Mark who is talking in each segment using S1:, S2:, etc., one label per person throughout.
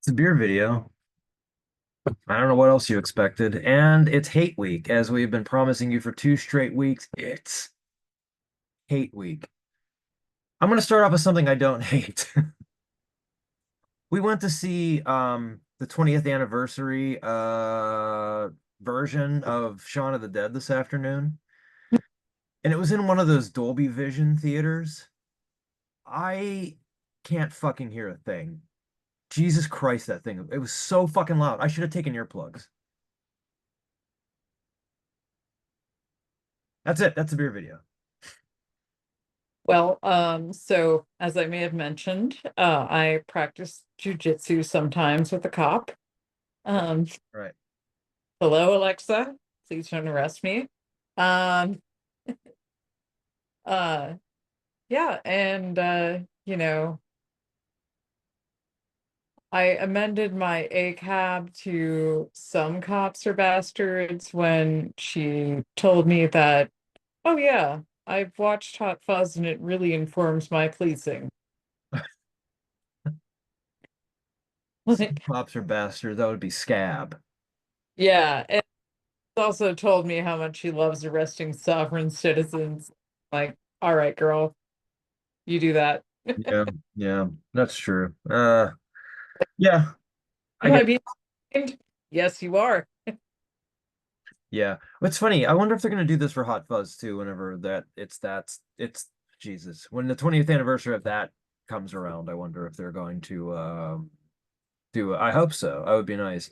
S1: It's a beer video. I don't know what else you expected. And it's hate week, as we've been promising you for 2 straight weeks. It's hate week. I'm going to start off with something I don't hate. We went to see the 20th anniversary version of Shaun of the Dead this afternoon. And it was in one of those Dolby Vision theaters. I can't fucking hear a thing. Jesus Christ, that thing. It was so fucking loud. I should have taken earplugs. That's it. That's a beer video.
S2: Well, so as I may have mentioned, I practice jujitsu sometimes with a cop. Um,
S1: Right.
S2: Hello, Alexa, please don't arrest me. Um, uh, yeah, and I amended my ACAB to some cops are bastards when she told me that, oh yeah, I've watched Hot Fuzz and it really informs my policing.
S1: Some
S2: Like,
S1: cops are bastards. That would be Scab.
S2: yeah, also told me how much he loves arresting sovereign citizens. Like, all right, girl, you do that.
S1: Yeah, yeah, that's true. Yeah, I
S2: Am
S1: guess.
S2: I being named? Yes, you are.
S1: Yeah, it's funny. I wonder if they're gonna do this for Hot Fuzz too. Whenever it's Jesus. When the 20th anniversary of that comes around, I wonder if they're going to do. I hope so. That would be nice.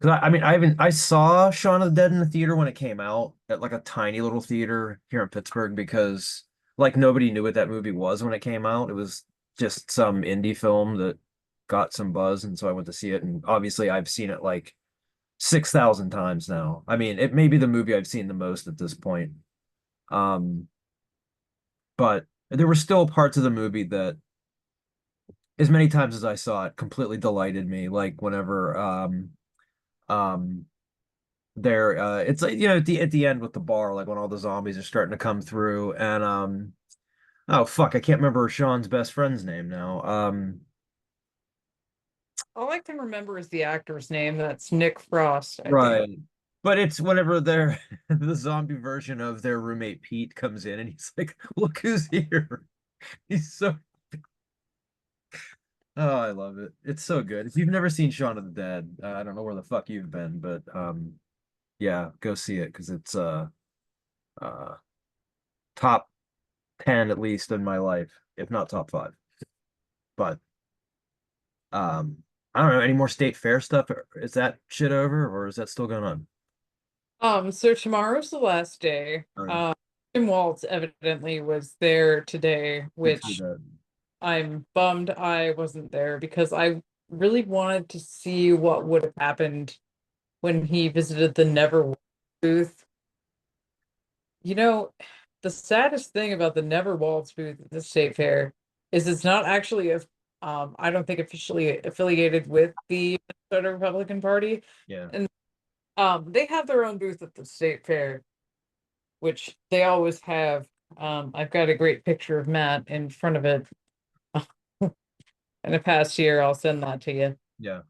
S1: Because I mean, I saw Shaun of the Dead in the theater when it came out at like a tiny little theater here in Pittsburgh because like nobody knew what that movie was when it came out. It was just some indie film that got some buzz, and so I went to see it. And obviously, I've seen it like 6,000 times now. I mean, it may be the movie I've seen the most at this point. Um, but there were still parts of the movie that, as many times as I saw it, completely delighted me. Like whenever um there it's like at the end with the bar, like when all the zombies are starting to come through, and oh fuck, I can't remember Sean's best friend's name now.
S2: All I can remember is the actor's name. That's Nick Frost, I think.
S1: Right. But it's whenever they're the zombie version of their roommate Pete comes in and he's like, look who's here. He's so Oh, I love it. It's so good. If you've never seen Shaun of the Dead, I don't know where the fuck you've been, but yeah, go see it because it's uh top 10 at least in my life, if not top five. But I don't know, any more state fair stuff? Is that shit over or is that still going on?
S2: So tomorrow's the last day.
S1: Okay.
S2: Tim Waltz evidently was there today,
S1: Did see
S2: which
S1: that.
S2: I'm bummed I wasn't there because I really wanted to see what would have happened when he visited the Never booth. You know, the saddest thing about the Never Waltz booth at the state fair is it's not actually I don't think officially affiliated with the Minnesota Republican Party.
S1: Yeah.
S2: And they have their own booth at the state fair, which they always have. I've got a great picture of Matt in front of it in the past year. I'll send that to you.
S1: Yeah.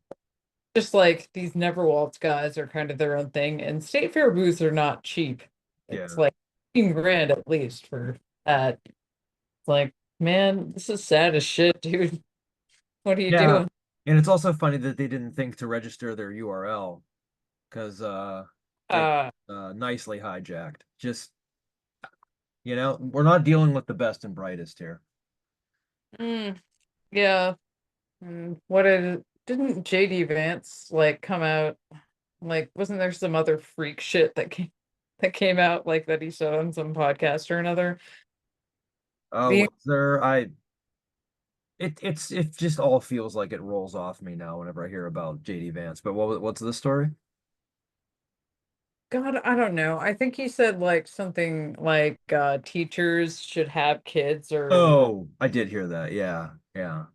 S2: Just like these Never Waltz guys are kind of their own thing, and state fair booths are not cheap. It's
S1: Yeah.
S2: like 15 grand at least for that. It's like, man, this is sad as shit, dude. What are you
S1: Yeah.
S2: doing?
S1: And it's also funny that they didn't think to register their URL because they
S2: Uh,
S1: nicely hijacked. Just, we're not dealing with the best and brightest here.
S2: mm, yeah. What didn't JD Vance like come out? Like, wasn't there some other freak shit that came out like that he said on some podcast or another?
S1: Oh,
S2: Being
S1: what's there? It just all feels like it rolls off me now whenever I hear about JD Vance. But what's the story?
S2: God, I don't know. I think he said like something like teachers should have kids or
S1: Oh, I did hear that. Yeah, yeah.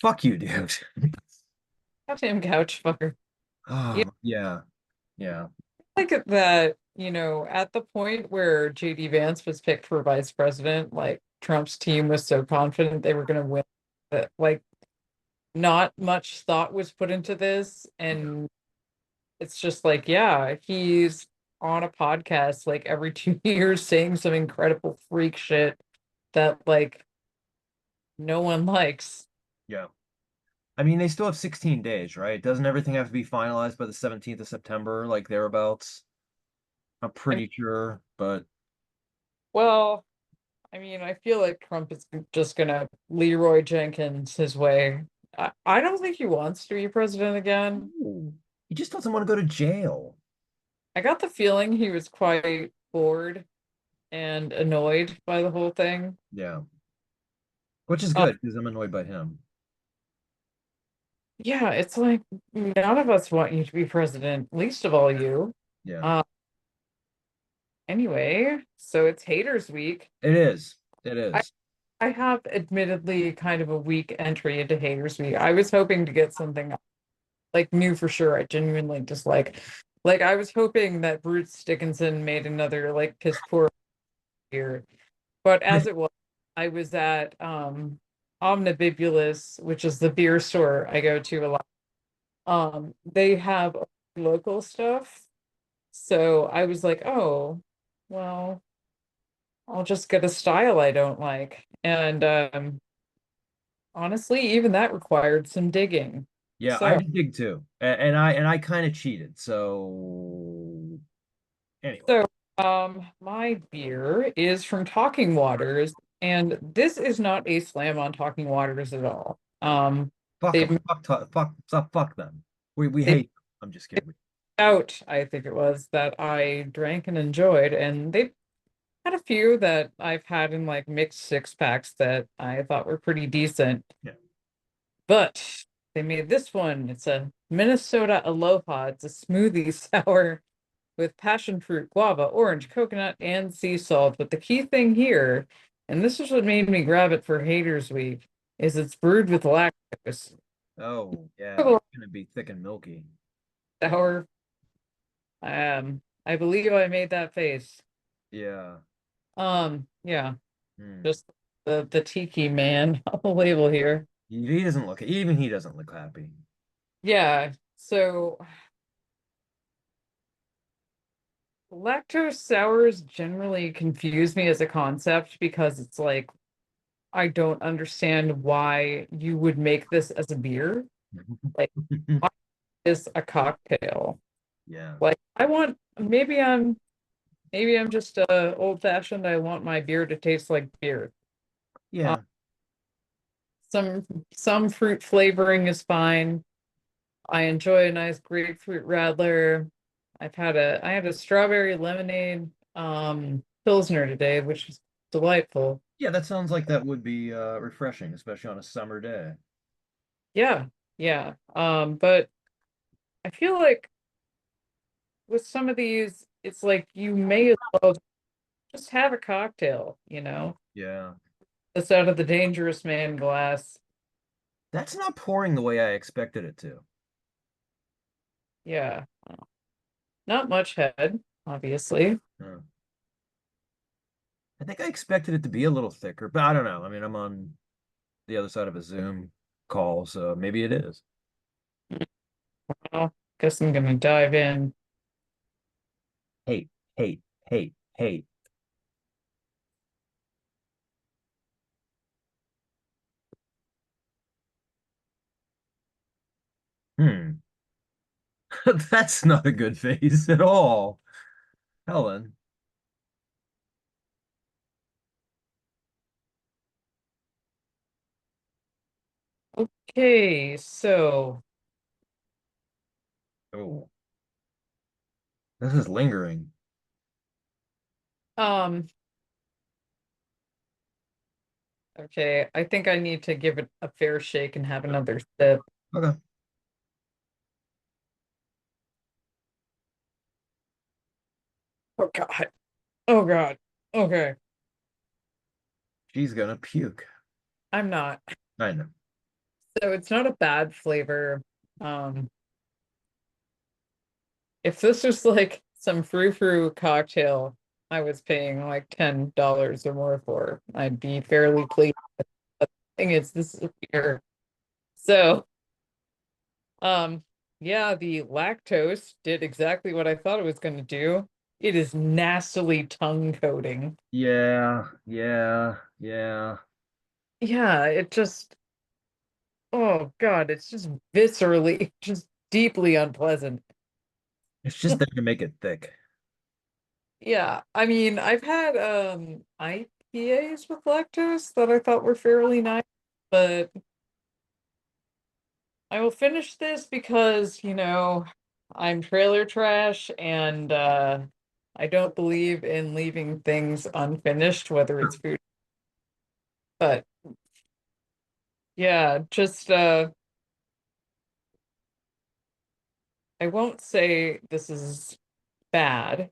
S1: Fuck you, dude.
S2: goddamn couch fucker. Yeah,
S1: Oh, yeah, yeah,
S2: like that, at the point where JD Vance was picked for vice president, like Trump's team was so confident they were gonna win that like not much thought was put into this, and it's just like, yeah, he's on a podcast like every 2 years saying some incredible freak shit that like no one likes.
S1: Yeah. I mean, they still have 16 days, right? Doesn't everything have to be finalized by the 17th of September, like thereabouts? I'm
S2: I mean,
S1: pretty sure, but
S2: well, I mean, I feel like Trump is just gonna Leroy Jenkins his way. I don't think he wants to be president again.
S1: ooh, he just doesn't want to go to jail.
S2: I got the feeling he was quite bored and annoyed by the whole thing.
S1: Yeah, which is
S2: Uh,
S1: good because I'm annoyed by him.
S2: yeah, it's like none of us want you to be president, least of all you.
S1: Yeah,
S2: Uh, anyway, so it's haters week.
S1: it is. It
S2: I
S1: is.
S2: I have admittedly kind of a weak entry into haters week. I was hoping to get something like new for sure. I genuinely dislike. Like I was hoping that Bruce Dickinson made another like piss poor beer, but as it was, I was at Omnibibulous, which is the beer store I go to a lot. They have local stuff, so I was like, oh, well, I'll just get a style I don't like, and honestly, even that required some digging.
S1: Yeah, I
S2: So,
S1: did dig too, and I kind of cheated. So anyway,
S2: so, my beer is from Talking Waters, and this is not a slam on Talking Waters at all.
S1: fuck them.
S2: They've
S1: Fuck them. We
S2: they've
S1: hate. I'm just kidding.
S2: out, I think it was, that I drank and enjoyed, and they've had a few that I've had in like mixed six packs that I thought were pretty decent.
S1: Yeah.
S2: But they made this one. It's a Minnesota Aloha. It's a smoothie sour with passion fruit, guava, orange, coconut, and sea salt. But the key thing here, and this is what made me grab it for Haters Week, is it's brewed with lactose.
S1: Oh yeah,
S2: Little
S1: it's gonna be thick and milky.
S2: sour. I believe I made that face.
S1: Yeah.
S2: Yeah,
S1: Hmm.
S2: just the tiki man on the label here.
S1: He doesn't look. Even he doesn't look happy.
S2: Yeah, so lactose sours generally confuse me as a concept because it's like I don't understand why you would make this as a beer. Like, why is a cocktail?
S1: Yeah.
S2: Like, I want maybe I'm just old fashioned. I want my beer to taste like beer. Uh,
S1: Yeah.
S2: some some fruit flavoring is fine. I enjoy a nice grapefruit radler. I had a strawberry lemonade pilsner today, which was delightful.
S1: Yeah, that sounds like that would be refreshing, especially on a summer day.
S2: Yeah, yeah. But I feel like with some of these, it's like you may as well just have a cocktail, you know?
S1: Yeah.
S2: That's out of the dangerous man glass.
S1: That's not pouring the way I expected it to.
S2: Yeah. Not much head, obviously.
S1: Uh, I think I expected it to be a little thicker, but I don't know. I mean, I'm on the other side of a Zoom call, so maybe it is.
S2: Well, guess I'm gonna dive in.
S1: Hate, hate, hate, hate. Hmm. That's not a good face at all. Helen.
S2: Okay, so
S1: Oh, this is lingering.
S2: um okay, I think I need to give it a fair shake and have another sip.
S1: Okay.
S2: Oh God. Oh God. Okay.
S1: She's gonna puke.
S2: I'm not.
S1: I know.
S2: So it's not a bad flavor. Um, if this was like some frou-frou cocktail I was paying like $10 or more for, I'd be fairly pleased. But the thing is, this is a beer. So, um, yeah, the lactose did exactly what I thought it was going to do. It is nastily tongue coating.
S1: Yeah, yeah, yeah.
S2: Yeah, it just, oh God, it's just viscerally, just deeply unpleasant.
S1: It's just there to make it thick.
S2: Yeah, I mean, I've had IPAs with lactose that I thought were fairly nice, but I will finish this because, I'm trailer trash and I don't believe in leaving things unfinished, whether it's food. But yeah, just I won't say this is bad,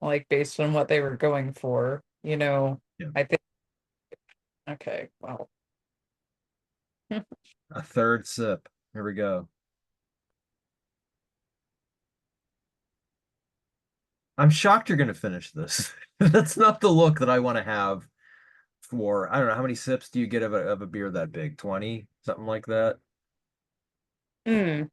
S2: like based on what they were going for.
S1: Yeah.
S2: I think okay, well.
S1: A third sip. Here we go. I'm shocked you're gonna finish this. That's not the look that I want to have for, I don't know, how many sips do you get of a beer that big? 20? Something like that?
S2: Hmm.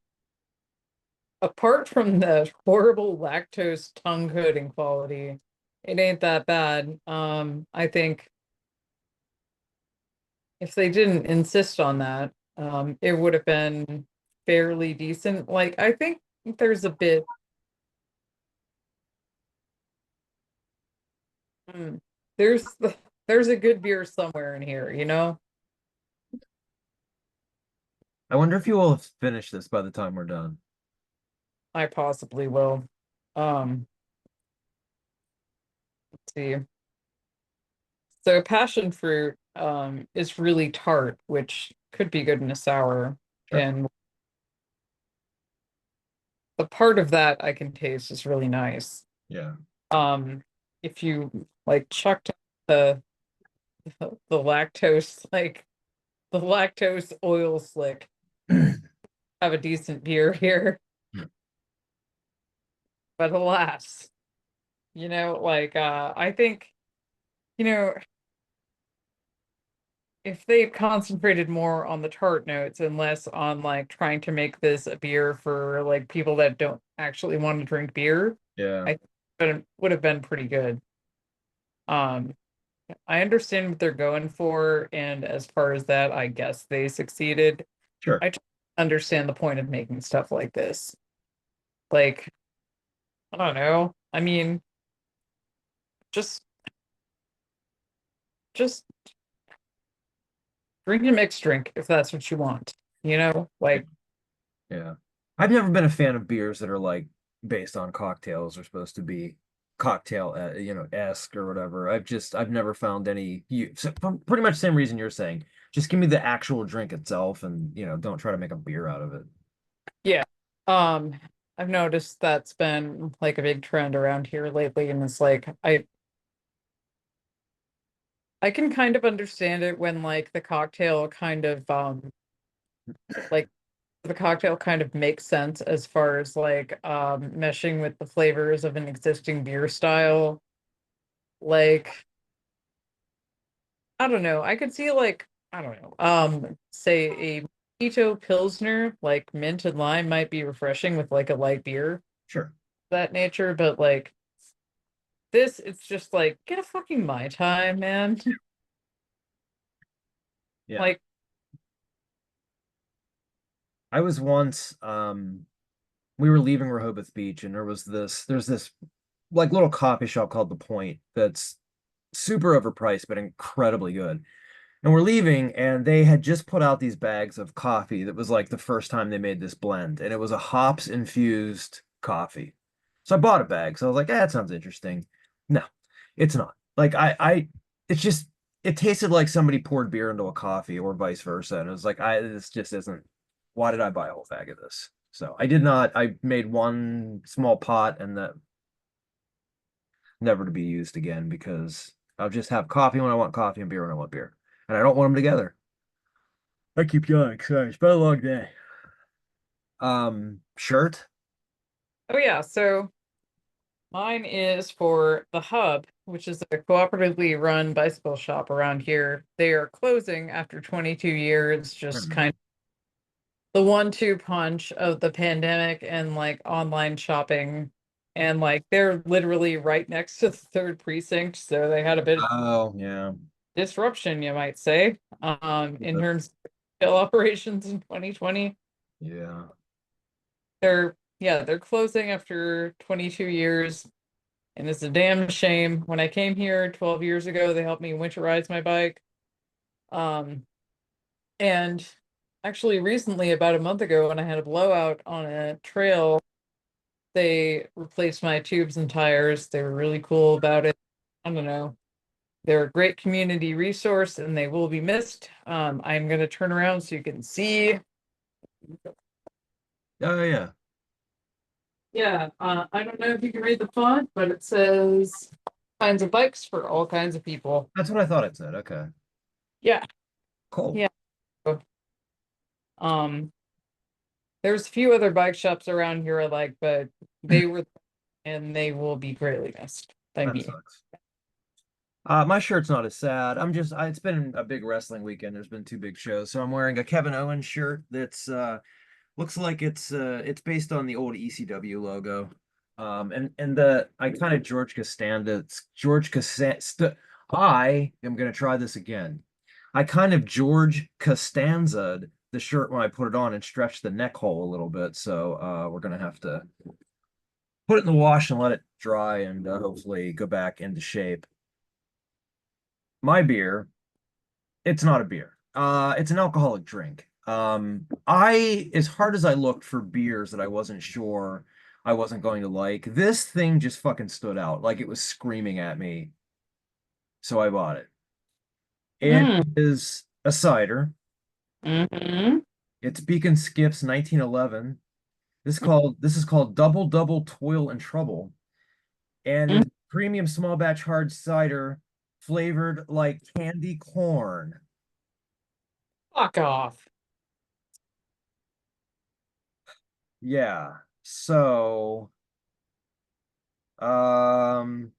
S2: Apart from the horrible lactose tongue coating quality, it ain't that bad. I think if they didn't insist on that, it would have been fairly decent. Like, I think there's a bit, hmm, there's there's a good beer somewhere in here, you know?
S1: I wonder if you will have finished this by the time we're done.
S2: I possibly will. Let's see. So passion fruit, is really tart, which could be good in a sour.
S1: Sure.
S2: And the part of that I can taste is really nice.
S1: Yeah.
S2: Um, if you like chucked the the lactose, like the lactose oil slick, have a decent beer here. But alas, I think, you know, if they concentrated more on the tart notes and less on like trying to make this a beer for like people that don't actually want to drink beer,
S1: Yeah.
S2: I think it would have been pretty good. Um, I understand what they're going for, and as far as that, I guess they succeeded.
S1: Sure.
S2: I just understand the point of making stuff like this. Like, I don't know. I mean, just just drink a mixed drink if that's what you want.
S1: Yeah.
S2: Like,
S1: Yeah. I've never been a fan of beers that are like based on cocktails or supposed to be cocktail, esque or whatever. I've never found any, so pretty much the same reason you're saying. Just give me the actual drink itself and, don't try to make a beer out of it.
S2: yeah. Um, I've noticed that's been like a big trend around here lately, and it's like I can kind of understand it when like like the cocktail kind of makes sense as far as like meshing with the flavors of an existing beer style. Like, I don't know. I could see like, I don't know, say a Mojito Pilsner, like mint and lime might be refreshing with like a light beer of
S1: Sure.
S2: that nature, but like this, it's just like, get a fucking Mai Tai, man.
S1: Yeah.
S2: Like,
S1: I was once, we were leaving Rehoboth Beach and there's this like little coffee shop called The Point that's super overpriced but incredibly good. And we're leaving, and they had just put out these bags of coffee that was like the first time they made this blend, and it was a hops infused coffee. So I bought a bag. So I was like, that sounds interesting. No, it's not. Like it's just it tasted like somebody poured beer into a coffee or vice versa. And it was like, this just isn't. Why did I buy a whole bag of this? So I did not. I made one small pot, and that never to be used again because I'll just have coffee when I want coffee and beer when I want beer, and I don't want them together. I keep yawning. Sorry, it's been a long day. Shirt.
S2: oh yeah, so mine is for the Hub, which is a cooperatively run bicycle shop around here. They are closing after 22 years,
S1: I
S2: just
S1: don't know.
S2: kind of the 1-2 punch of the pandemic and like online shopping. And like they're literally right next to the third precinct, so they had a bit of
S1: Oh, yeah.
S2: disruption, you might say, in terms of retail operations in 2020.
S1: Yeah.
S2: They're closing after 22 years, and it's a damn shame. When I came here 12 years ago, they helped me winterize my bike. Um, and actually recently, about a month ago, when I had a blowout on a trail, they replaced my tubes and tires. They were really cool about it. I don't know. They're a great community resource and they will be missed. I'm going to turn around so you can see.
S1: Oh, yeah.
S2: Yeah, I don't know if you can read the font, but it says kinds of bikes for all kinds of people.
S1: That's what I thought it said. Okay.
S2: Yeah,
S1: Cool.
S2: yeah. Um, there's a few other bike shops around here I like, but they were and they will be greatly missed by
S1: That
S2: me.
S1: sucks. My shirt's not as sad. It's been a big wrestling weekend. There's been two big shows. So I'm wearing a Kevin Owens shirt that's looks like it's based on the old ECW logo. And the I kind of George Costanza. I am gonna try this again. I kind of George Costanza'd the shirt when I put it on and stretched the neck hole a little bit. So we're gonna have to put it in the wash and let it dry and hopefully go back into shape. My beer, it's not a beer. It's an alcoholic drink. As hard as I looked for beers that I wasn't sure I wasn't going to like, this thing just fucking stood out. Like it was screaming at me. So I bought it. It
S2: Mm,
S1: is a cider.
S2: hmm
S1: It's Beacon Skips 1911. This is called Double Double Toil and Trouble. And it's premium small batch hard cider flavored like candy corn.
S2: Fuck off.
S1: Yeah. So, um,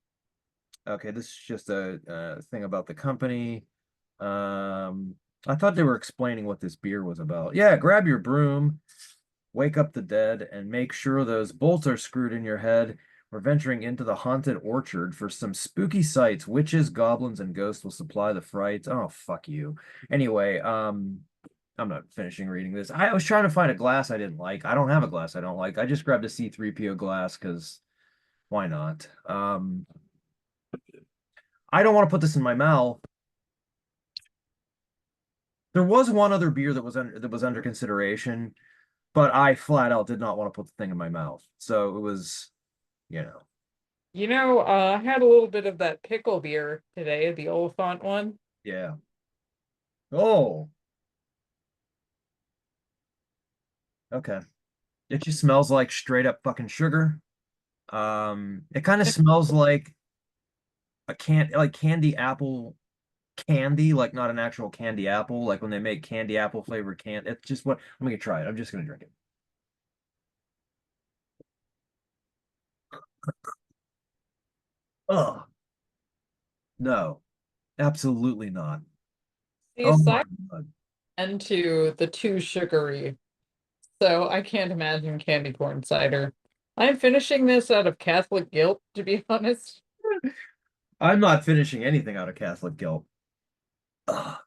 S1: okay, this is just a thing about the company. Um, I thought they were explaining what this beer was about. Yeah, grab your broom, wake up the dead, and make sure those bolts are screwed in your head. We're venturing into the haunted orchard for some spooky sights. Witches, goblins, and ghosts will supply the frights. Oh, fuck you. Anyway, I'm not finishing reading this. I was trying to find a glass I didn't like. I don't have a glass I don't like. I just grabbed a C3PO glass because why not? I don't want to put this in my mouth. There was one other beer that was under consideration, but I flat out did not want to put the thing in my mouth. So it was, you know,
S2: I had a little bit of that pickle beer today, the Oliphant one.
S1: yeah. Oh, okay. It just smells like straight up fucking sugar. It kind of smells like like candy apple candy, like not an actual candy apple, like when they make candy apple flavored can. It's just what I'm gonna try it. I'm just gonna drink it. Oh, no, absolutely not.
S2: See,
S1: Oh my
S2: cider
S1: God.
S2: into the too sugary, so I can't imagine candy corn cider. I'm finishing this out of Catholic guilt, to be honest.
S1: I'm not finishing anything out of Catholic guilt. Ugh.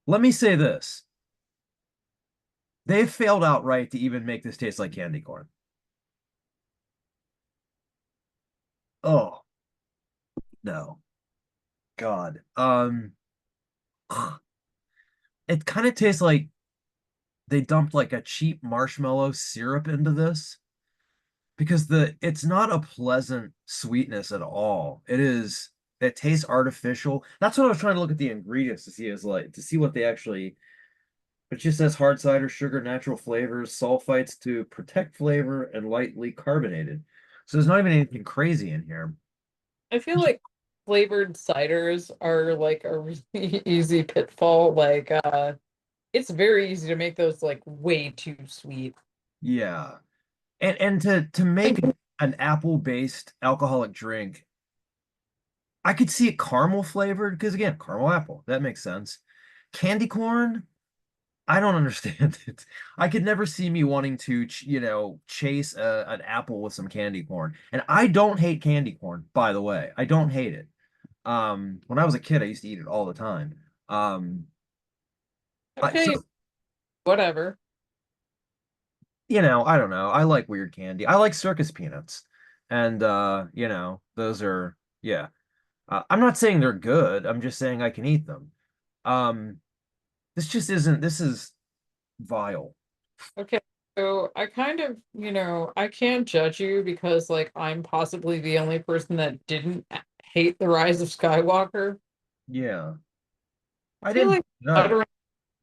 S1: Let me say this. They've failed outright to even make this taste like candy corn. Oh, no. God. It kind of tastes like they dumped like a cheap marshmallow syrup into this because it's not a pleasant sweetness at all. It tastes artificial. That's what I was trying to look at the ingredients to see is like to see what they actually it just says hard cider, sugar, natural flavors, sulfites to protect flavor, and lightly carbonated. So there's not even anything crazy in here.
S2: I feel like flavored ciders are like a really easy pitfall. It's very easy to make those like way too sweet.
S1: Yeah. And to make an apple-based alcoholic drink, I could see it caramel flavored because again, caramel apple. That makes sense. Candy corn? I don't understand it. I could never see me wanting to, chase an apple with some candy corn. And I don't hate candy corn, by the way. I don't hate it. When I was a kid, I used to eat it all the time. Um, so
S2: Okay, whatever.
S1: I don't know. I like weird candy. I like circus peanuts. And those are yeah. I'm not saying they're good. I'm just saying I can eat them. Um, this just isn't this is vile.
S2: Okay, so I kind of, I can't judge you because like I'm possibly the only person that didn't hate The Rise of Skywalker.
S1: Yeah.
S2: I
S1: I
S2: feel
S1: didn't
S2: like
S1: no.
S2: uttering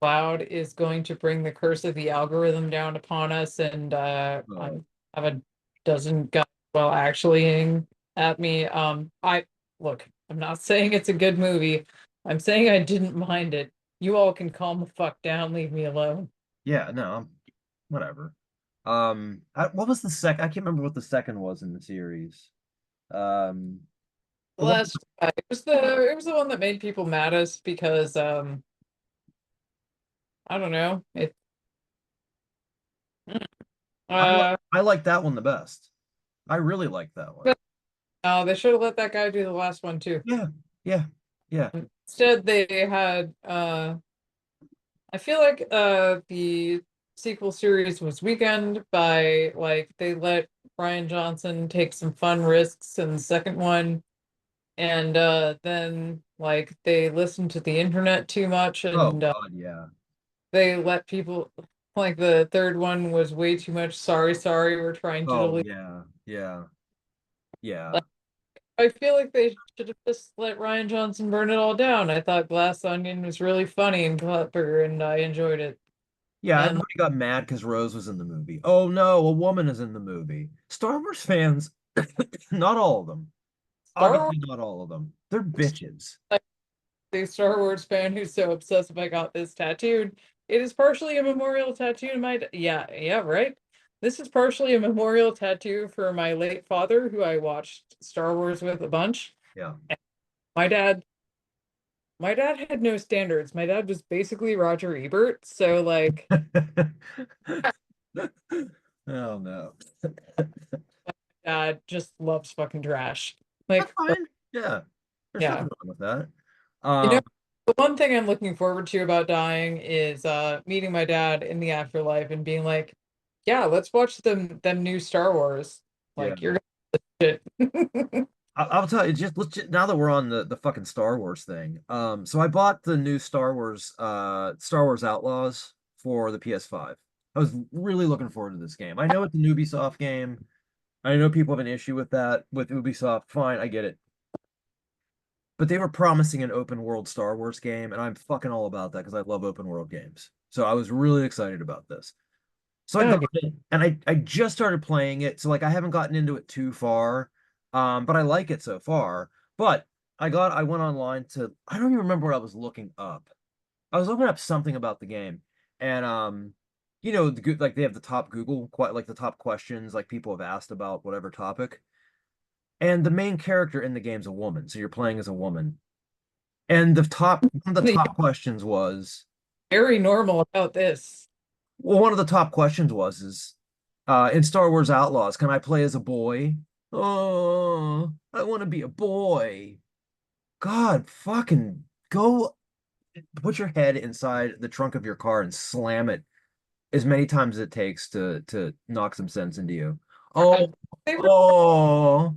S2: loud is going to bring the curse of the algorithm down upon us, and
S1: Oh,
S2: I have a dozen guys well actually at me. I look, I'm not saying it's a good movie. I'm saying I didn't mind it. You all can calm the fuck down, leave me alone.
S1: yeah, no, whatever. What was the second? I can't remember what the second was in the series. Um, the one.
S2: Last it was the one that made people maddest because I don't know.
S1: I li
S2: Uh
S1: I like that one the best. I really like that one.
S2: but no, they should have let that guy do the last one too.
S1: Yeah, yeah, yeah.
S2: Instead they had I feel like the sequel series was weakened by like they let Ryan Johnson take some fun risks in the second one, and then like they listened to the internet too much,
S1: Oh
S2: and
S1: God, yeah.
S2: they let people like the third one was way too much. Sorry, sorry, we're trying to
S1: Oh
S2: delete.
S1: yeah, yeah, yeah,
S2: Like, I feel like they should have just let Ryan Johnson burn it all down. I thought Glass Onion was really funny and clever, and I enjoyed it.
S1: yeah.
S2: And
S1: Everybody got mad because Rose was in the movie. Oh no, a woman is in the movie. Star Wars fans, not all of them.
S2: Star Wars,
S1: Obviously, not all of them. They're bitches.
S2: like the Star Wars fan who's so obsessed if I got this tattooed. It is partially a memorial tattoo to yeah, yeah, right. This is partially a memorial tattoo for my late father, who I watched Star Wars with a bunch.
S1: Yeah.
S2: My dad My dad had no standards. My dad was basically Roger Ebert. So like
S1: Oh no.
S2: dad just loves fucking trash.
S1: That's
S2: Like
S1: fine. Yeah. There's
S2: yeah.
S1: nothing wrong with that.
S2: You know,
S1: Um,
S2: the one thing I'm looking forward to about dying is meeting my dad in the afterlife and being like, yeah, let's watch them new Star Wars.
S1: yeah.
S2: Like you're gonna shit.
S1: I'll tell you, now that we're on the fucking Star Wars thing. So I bought the new Star Wars Outlaws for the PS5. I was really looking forward to this game. I know it's an Ubisoft game. I know people have an issue with that with Ubisoft. Fine, I get it. But they were promising an open world Star Wars game, and I'm fucking all about that because I love open world games. So I was really excited about this. So I got
S2: Okay.
S1: it, and I just started playing it. So like I haven't gotten into it too far, but I like it so far. But I went online to I don't even remember what I was looking up. I was looking up something about the game, and like they have the top Google quite like the top questions like people have asked about whatever topic. And the main character in the game's a woman, so you're playing as a woman. And one of the top questions was,
S2: Very normal about this.
S1: well, one of the top questions is, in Star Wars Outlaws, can I play as a boy? Oh, I want to be a boy. God, fucking go put your head inside the trunk of your car and slam it as many times as it takes to knock some sense into you. Oh,
S2: They were
S1: oh,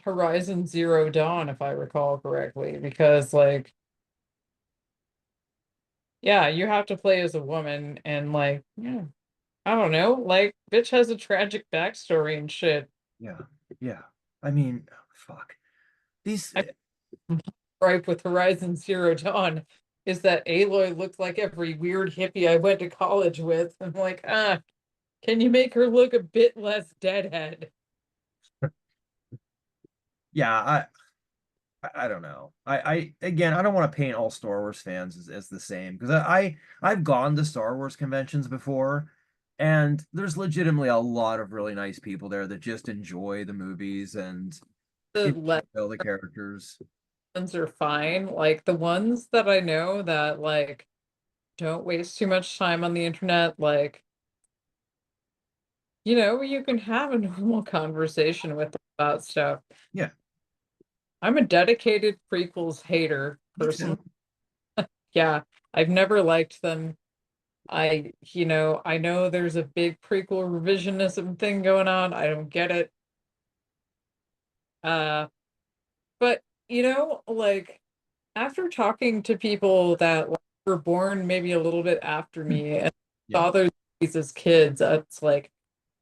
S2: Horizon Zero Dawn, if I recall correctly, because like yeah, you have to play as a woman and like yeah, I don't know, like bitch has a tragic backstory and shit.
S1: yeah, yeah. I mean, fuck. These,
S2: I gripe with Horizon Zero Dawn is that Aloy looked like every weird hippie I went to college with. I'm like, can you make her look a bit less deadhead?
S1: yeah, I don't know. I again, I don't want to paint all Star Wars fans as the same because I've gone to Star Wars conventions before, and there's legitimately a lot of really nice people there that just enjoy the movies and
S2: The
S1: enjoy
S2: less
S1: all the characters.
S2: ones are fine. Like the ones that I know that like don't waste too much time on the internet. Like, you can have a normal conversation with them about stuff.
S1: Yeah,
S2: I'm a dedicated prequels hater
S1: me
S2: person.
S1: too.
S2: Yeah, I've never liked them. I know there's a big prequel revisionism thing going on. I don't get it. Uh, but like after talking to people that like, were born maybe a little bit after me and
S1: Yeah,
S2: saw those movies as kids, it's like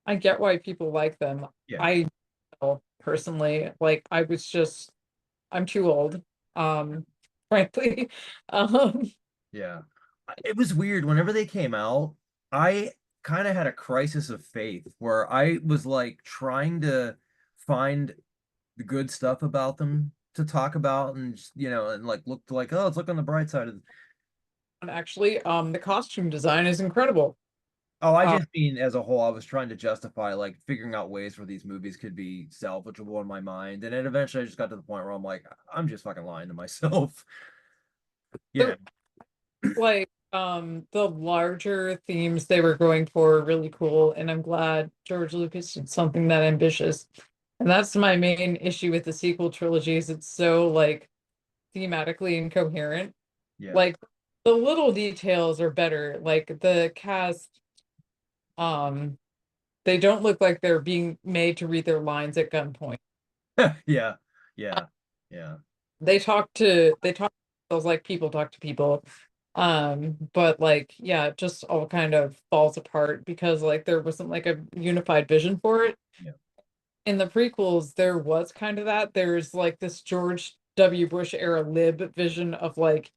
S2: I get why people like them.
S1: yeah,
S2: I don't personally, like I'm too old, frankly. Um,
S1: yeah. It was weird. Whenever they came out, I kind of had a crisis of faith where I was like trying to find the good stuff about them to talk about and and like looked like, oh, let's look on the bright side of
S2: actually, the costume design is incredible.
S1: Oh, I
S2: Uh,
S1: just mean as a whole, I was trying to justify like figuring out ways where these movies could be salvageable in my mind. And then eventually I just got to the point where I'm like, I'm just fucking lying to myself. You know.
S2: the the larger themes they were going for are really cool, and I'm glad George Lucas did something that ambitious. And that's my main issue with the sequel trilogies. It's so like thematically incoherent.
S1: Yeah.
S2: Like the little details are better. Like the cast, um, they don't look like they're being made to read their lines at gunpoint.
S1: Yeah. Yeah. Yeah.
S2: They talk to themselves like people talk to people. But like, yeah, it just all kind of falls apart because like there wasn't like a unified vision for it.
S1: Yeah.
S2: In the prequels, there was kind of that. There's like this George W. Bush era lib vision of like,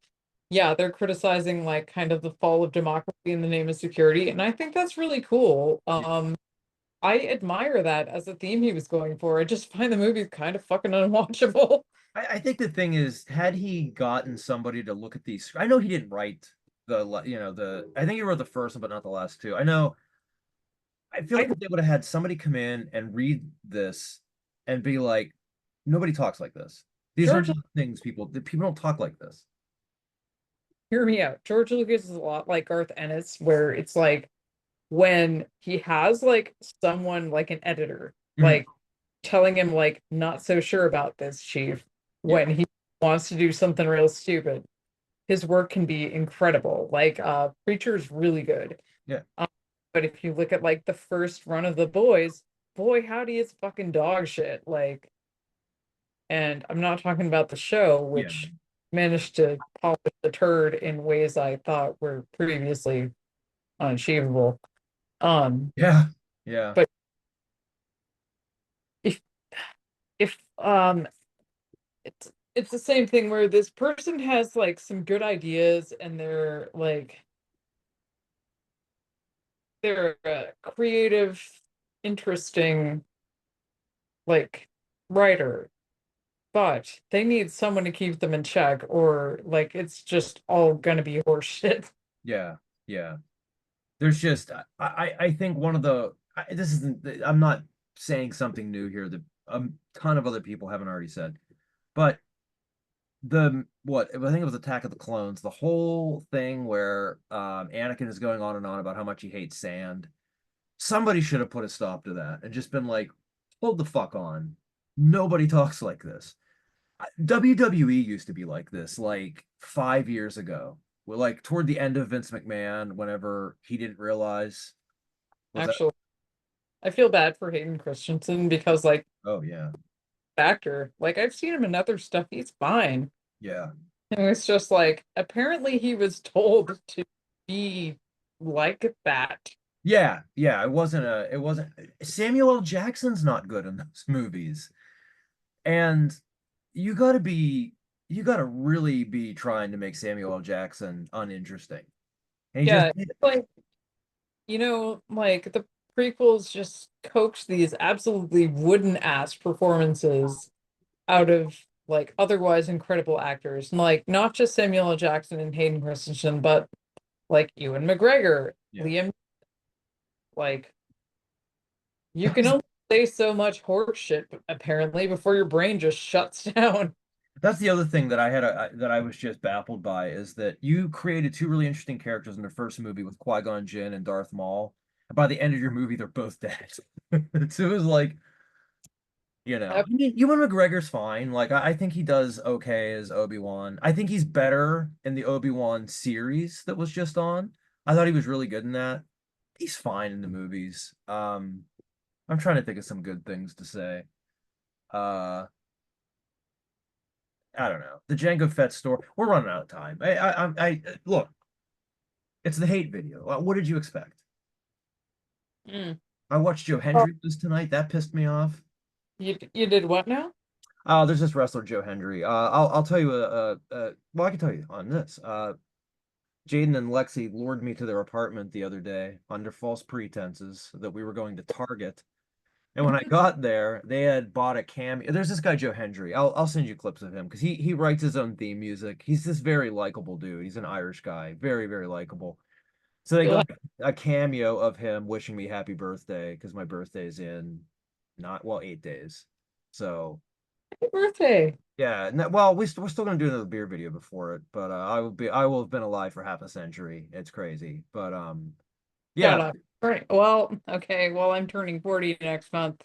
S2: yeah, they're criticizing like kind of the fall of democracy in the name of security. And I think that's really cool.
S1: Yeah.
S2: I admire that as a theme he was going for. I just find the movie kind of fucking unwatchable.
S1: I think the thing is, had he gotten somebody to look at these, I know he didn't write I think he wrote the first one, but not the last two. I feel
S2: I
S1: like if they would have had somebody come in and read this and be like, nobody talks like this. These are
S2: George,
S1: not things people don't talk like this.
S2: hear me out. George Lucas is a lot like Garth Ennis, where it's like when he has like someone like an editor,
S1: Mhm.
S2: like telling him like not so sure about this, chief,
S1: Yeah.
S2: when he wants to do something real stupid. His work can be incredible. Like Preacher's really good.
S1: Yeah.
S2: Um, but if you look at like the first run of The Boys, boy howdy it's fucking dog shit. Like, and I'm not talking about the show,
S1: Yeah.
S2: which managed to polish the turd in ways I thought were previously unachievable. Um,
S1: Yeah. Yeah.
S2: but if if it's the same thing where this person has like some good ideas and they're a creative, interesting like writer, but they need someone to keep them in check, or like it's just all gonna be horseshit.
S1: Yeah. Yeah. There's just I think one of the this isn't I'm not saying something new here that a ton of other people haven't already said, but the what I think it was Attack of the Clones, the whole thing where Anakin is going on and on about how much he hates sand. Somebody should have put a stop to that and just been like, hold the fuck on. Nobody talks like this. WWE used to be like this like 5 years ago. Well, like toward the end of Vince McMahon, whenever he didn't realize was that
S2: Actually, I feel bad for Hayden Christensen because like
S1: oh yeah.
S2: actor, like I've seen him in other stuff, he's fine.
S1: Yeah.
S2: And it's just like apparently he was told to be like that.
S1: Yeah, yeah, it wasn't Samuel L. Jackson's not good in those movies. And you got to be you got to really be trying to make Samuel L. Jackson uninteresting. And he just
S2: Yeah, it's like like the prequels just coaxed these absolutely wooden ass performances out of like otherwise incredible actors. And, like not just Samuel L. Jackson and Hayden Christensen, but like Ewan McGregor,
S1: yeah.
S2: Liam, like you can only say so much horse shit apparently before your brain just shuts down.
S1: That's the other thing that that I was just baffled by is that you created two really interesting characters in the first movie with Qui-Gon Jinn and Darth Maul. And by the end of your movie, they're both dead. So it was like,
S2: Yep.
S1: I mean, Ewan McGregor's fine. Like, I think he does okay as Obi-Wan. I think he's better in the Obi-Wan series that was just on. I thought he was really good in that. He's fine in the movies. I'm trying to think of some good things to say. Uh, I don't know. The Jango Fett story. We're running out of time. Look. It's the hate video. What did you expect?
S2: Mm.
S1: I watched Joe
S2: Oh,
S1: Hendry this tonight. That pissed me off.
S2: you did what now?
S1: There's this wrestler Joe Hendry. I'll tell you. Well, I can tell you on this. Jaden and Lexi lured me to their apartment the other day under false pretenses that we were going to Target. And when I got there, they had bought a cameo. There's this guy Joe Hendry. I'll send you clips of him because he writes his own theme music. He's this very likable dude. He's an Irish guy, very very likable. So they
S2: You'll
S1: got
S2: have
S1: a cameo of him wishing me happy birthday because my birthday's in not well 8 days. So
S2: happy birthday.
S1: yeah, well we're still gonna do another beer video before it, but I will have been alive for half a century. It's crazy, but
S2: Shut
S1: yeah,
S2: up. Right. Well, okay. Well, I'm turning 40 next month.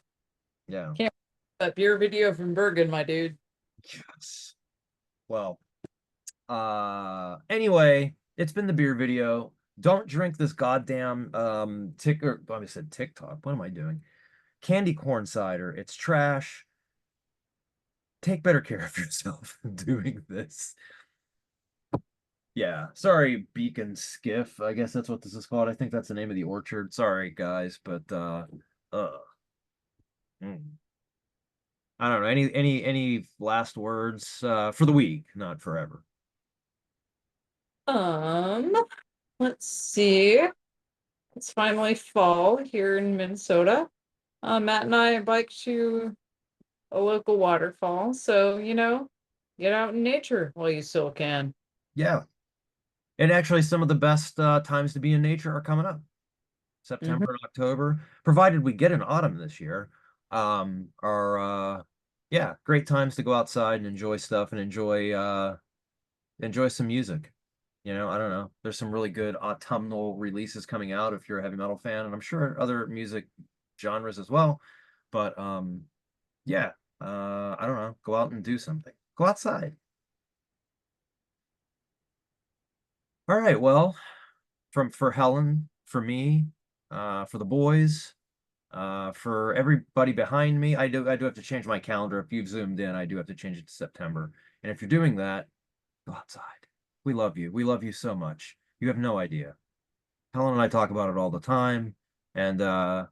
S1: yeah,
S2: Can't that beer video from Bergen, my dude.
S1: yes. Well, anyway, it's been the beer video. Don't drink this goddamn tick or I said TikTok. What am I doing? Candy corn cider. It's trash. Take better care of yourself doing this. Yeah, sorry, Beacon Skiff. I guess that's what this is called. I think that's the name of the orchard. Sorry, guys, but uh mm. I don't know. Any last words for the week, not forever.
S2: Um, let's see. It's finally fall here in Minnesota. Matt and I biked to a local waterfall, so get out in nature while you still can.
S1: Yeah. And actually some of the best times to be in nature are coming up.
S2: Mhm.
S1: September and October, provided we get an autumn this year, are yeah, great times to go outside and enjoy stuff and enjoy some music. I don't know. There's some really good autumnal releases coming out if you're a heavy metal fan, and I'm sure other music genres as well. But yeah, I don't know. Go out and do something. Go outside. All right, well, from for Helen, for me, for the boys, for everybody behind me, I do have to change my calendar. If you've zoomed in, I do have to change it to September. And if you're doing that, go outside. We love you. We love you so much. You have no idea. Helen and I talk about it all the time. And look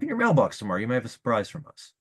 S1: in your mailbox tomorrow. You may have a surprise from us.